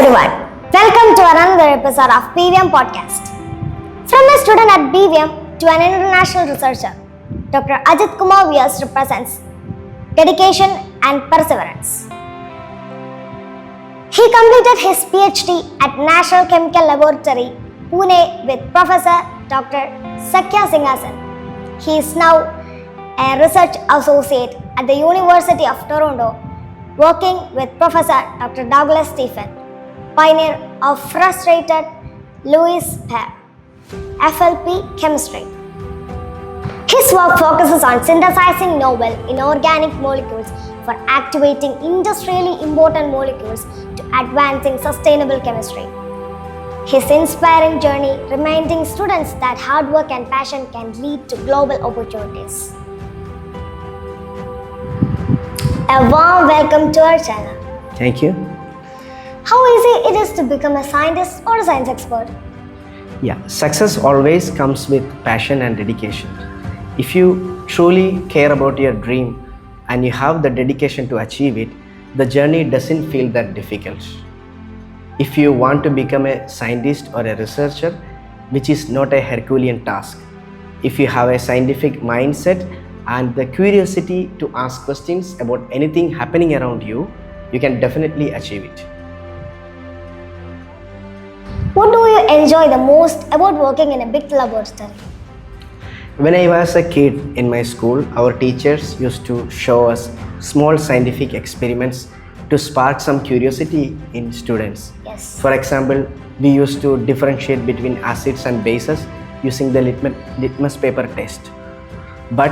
everyone, welcome to another episode of BVM Podcast. From a student at BVM to an international researcher, Dr. Anilkumar PB represents dedication and perseverance. He completed his PhD at National Chemical Laboratory, Pune with Professor Dr. Syam. He is now a research associate at the University of Toronto, working with Professor Dr. Douglas Stephen, pioneer of frustrated Lewis pair, FLP chemistry. His work focuses on synthesizing novel inorganic molecules for activating industrially important molecules to advancing sustainable chemistry. His inspiring journey reminding students that hard work and passion can lead to global opportunities. A warm welcome to our channel. Thank you. How easy it is to become a scientist or a science expert? Yeah, success always comes with passion and dedication. If you truly care about your dream and you have the dedication to achieve it, the journey doesn't feel that difficult. If you want to become a scientist or a researcher, which is not a Herculean task, if you have a scientific mindset and the curiosity to ask questions about anything happening around you, you can definitely achieve it. What do you enjoy the most about working in a big laboratory? When I was a kid in my school, our teachers used to show us small scientific experiments to spark some curiosity in students. Yes. For example, we used to differentiate between acids and bases using the litmus paper test. But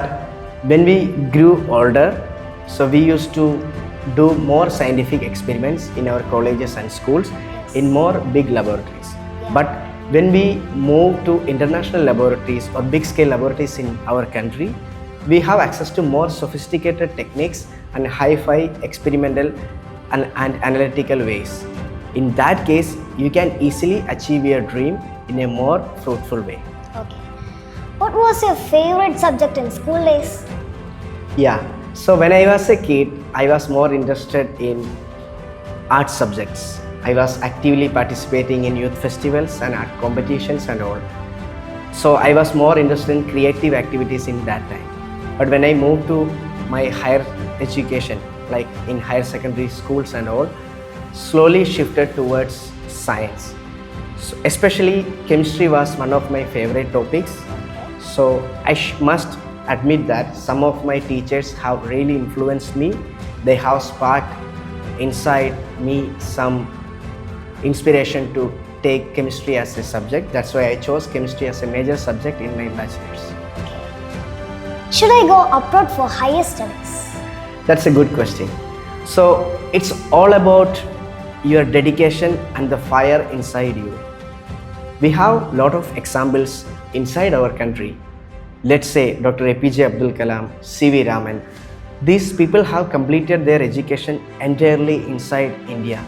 when we grew older, so we used to do more scientific experiments in our colleges and schools in more big laboratories. But when we move to international laboratories or big scale laboratories in our country, we have access to more sophisticated techniques and hi-fi experimental and analytical ways. In that case, you can easily achieve your dream in a more fruitful way. Okay. What was your favorite subject in school days? Yeah, so when I was a kid, I was more interested in art subjects. I was actively participating in youth festivals and art competitions and all. So I was more interested in creative activities in that time. But when I moved to my higher education, like in higher secondary schools and all, slowly shifted towards science. So especially chemistry was one of my favorite topics. So I must admit that some of my teachers have really influenced me. They have sparked inside me some inspiration to take chemistry as a subject. That's why I chose chemistry as a major subject in my bachelor's. Should I go abroad for higher studies? That's a good question. So it's all about your dedication and the fire inside you. We have a lot of examples inside our country. Let's say Dr. APJ Abdul Kalam, C.V. Raman. These people have completed their education entirely inside India.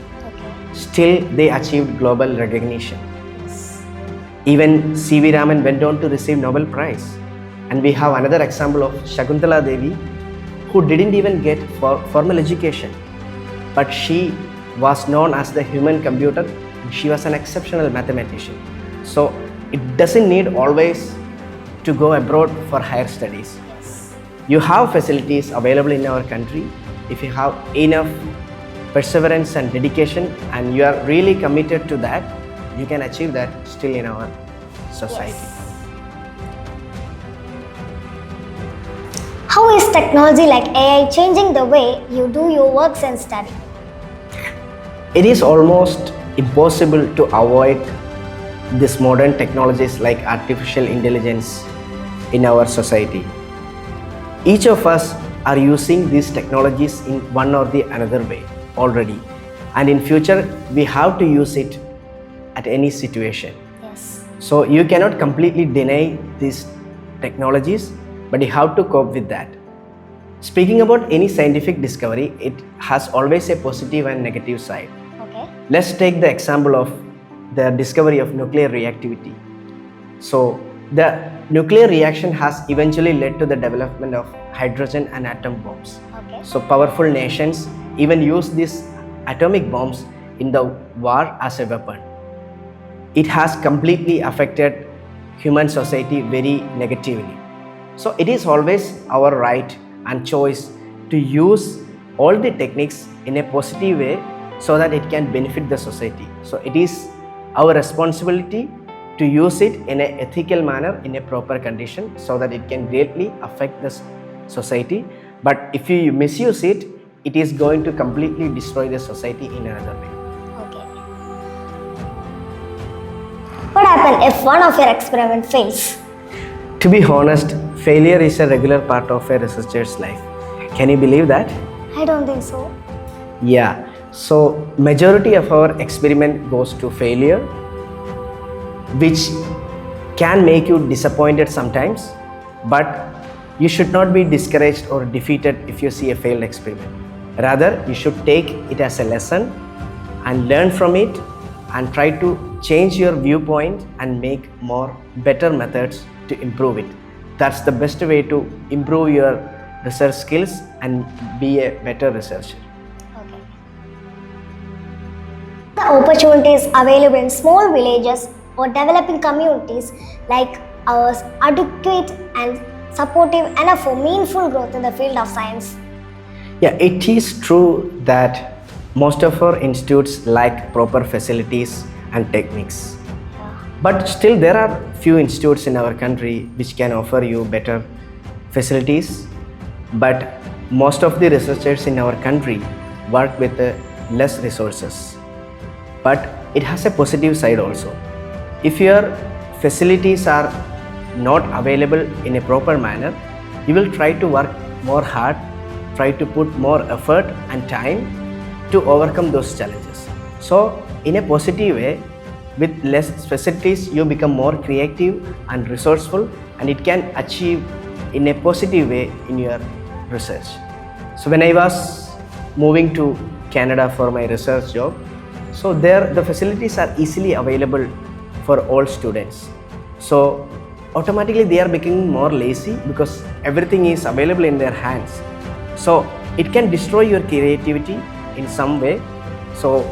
Still, they achieved global recognition. Yes. Even C.V. Raman went on to receive Nobel Prize. And we have another example of Shakuntala Devi, who didn't even get formal education. But she was known as the human computer. And she was an exceptional mathematician. So, it doesn't need always to go abroad for higher studies. Yes. You have facilities available in our country. If you have enough perseverance and dedication and you are really committed to that, you can achieve that still in our society. Yes. How is technology like AI changing the way you do your works and study? It is almost impossible to avoid these modern technologies like artificial intelligence in our society. Each of us are using these technologies in one or the another way already, and in future we have to use it at any situation. Yes. So you cannot completely deny these technologies, but you have to cope with that. Speaking about any scientific discovery, it has always a positive and negative side. Okay. Let's take the example of the discovery of nuclear reactivity. So the nuclear reaction has eventually led to the development of hydrogen and atom bombs. Okay. So powerful nations even use these atomic bombs in the war as a weapon. It has completely affected human society very negatively. So it is always our right and choice to use all the techniques in a positive way so that it can benefit the society. So it is our responsibility to use it in an ethical manner, in a proper condition, so that it can greatly affect the society. But if you misuse it, it is going to completely destroy the society in another way. Okay. What happens if one of your experiments fails? To be honest, failure is a regular part of a researcher's life. Can you believe that? I don't think so. Yeah. So majority of our experiment goes to failure, which can make you disappointed sometimes, but you should not be discouraged or defeated if you see a failed experiment. Rather, you should take it as a lesson and learn from it and try to change your viewpoint and make more better methods to improve it. That's the best way to improve your research skills and be a better researcher. Okay. The opportunities available in small villages or developing communities like ours adequate and supportive enough for meaningful growth in the field of science? Yeah, it is true that most of our institutes lack proper facilities and techniques. But still there are few institutes in our country which can offer you better facilities. But most of the researchers in our country work with less resources. But it has a positive side also. If your facilities are not available in a proper manner, you will try to work more hard, try to put more effort and time to overcome those challenges. So in a positive way, with less facilities, you become more creative and resourceful, and it can achieve in a positive way in your research. So when I was moving to Canada for my research job, so there the facilities are easily available for all students. So automatically they are becoming more lazy because everything is available in their hands. So it can destroy your creativity in some way. So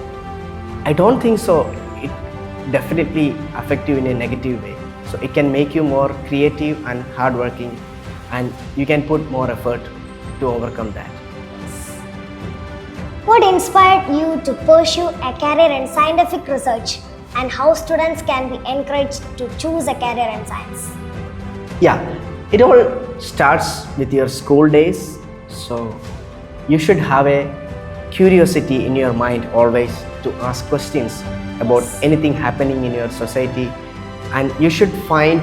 I don't think so it definitely affect you in a negative way. So it can make you more creative and hardworking, and you can put more effort to overcome that. What inspired you to pursue a career in scientific research, and how students can be encouraged to choose a career in science? Yeah, it all starts with your school days. So you should have a curiosity in your mind always to ask questions about anything happening in your society, and you should find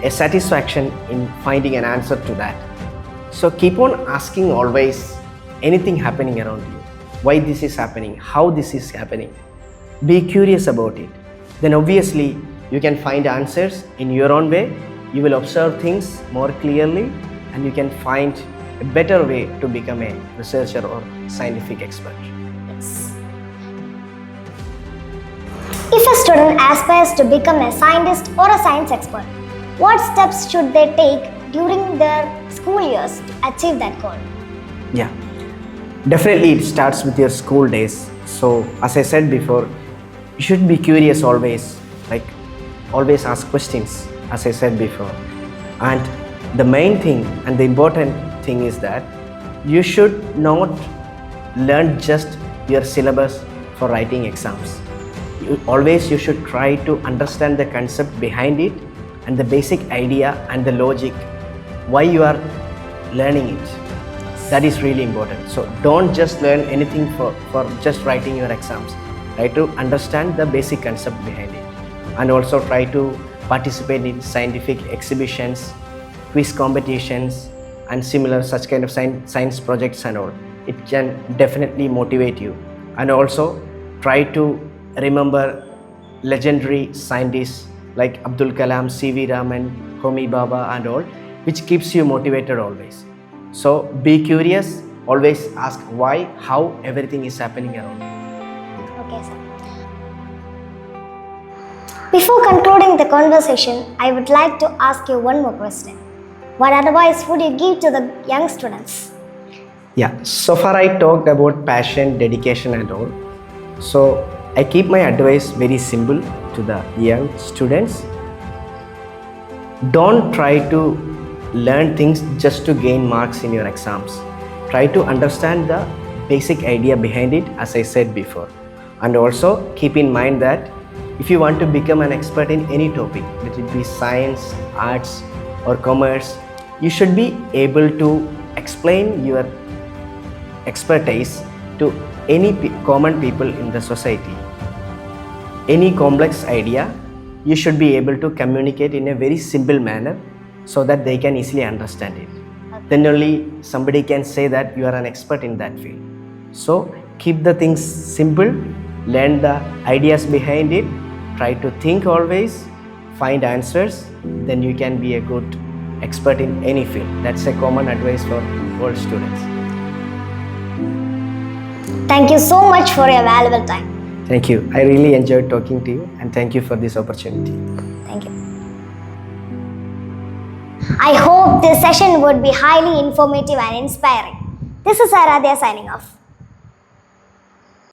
a satisfaction in finding an answer to that. So keep on asking always anything happening around you, why this is happening, how this is happening. Be curious about it. Then obviously you can find answers in your own way. You will observe things more clearly, and you can find a better way to become a researcher or scientific expert. Yes. If a student aspires to become a scientist or a science expert, what steps should they take during their school years to achieve that goal? Yeah, definitely it starts with your school days. So as I said before, you should be curious always, like always ask questions, as I said before. And the main thing and the important thing is that you should not learn just your syllabus for writing exams. You should try to understand the concept behind it and the basic idea and the logic why you are learning it. That is really important. So don't just learn anything for just writing your exams. Try to understand the basic concept behind it, and also try to participate in scientific exhibitions, quiz competitions, and similar such kind of science projects and all. It can definitely motivate you. And also try to remember legendary scientists like Abdul Kalam, C.V. Raman, Homi Bhabha and all, which keeps you motivated always. So be curious, always ask why, how everything is happening around you. Okay, sir. Before concluding the conversation, I would like to ask you one more question. What advice would you give to the young students? Yeah, so far I talked about passion, dedication and all. So I keep my advice very simple to the young students. Don't try to learn things just to gain marks in your exams. Try to understand the basic idea behind it, as I said before. And also keep in mind that if you want to become an expert in any topic, let it be science, arts, or commerce, you should be able to explain your expertise to any common people in the society. Any complex idea, you should be able to communicate in a very simple manner so that they can easily understand it. Then only somebody can say that you are an expert in that field. So keep the things simple, learn the ideas behind it, try to think always, find answers, then you can be a good expert in any field. That's a common advice for all students. Thank you so much for your valuable time. Thank you. I really enjoyed talking to you, and thank you for this opportunity. Thank you. I hope this session would be highly informative and inspiring. This is Aradhya signing off.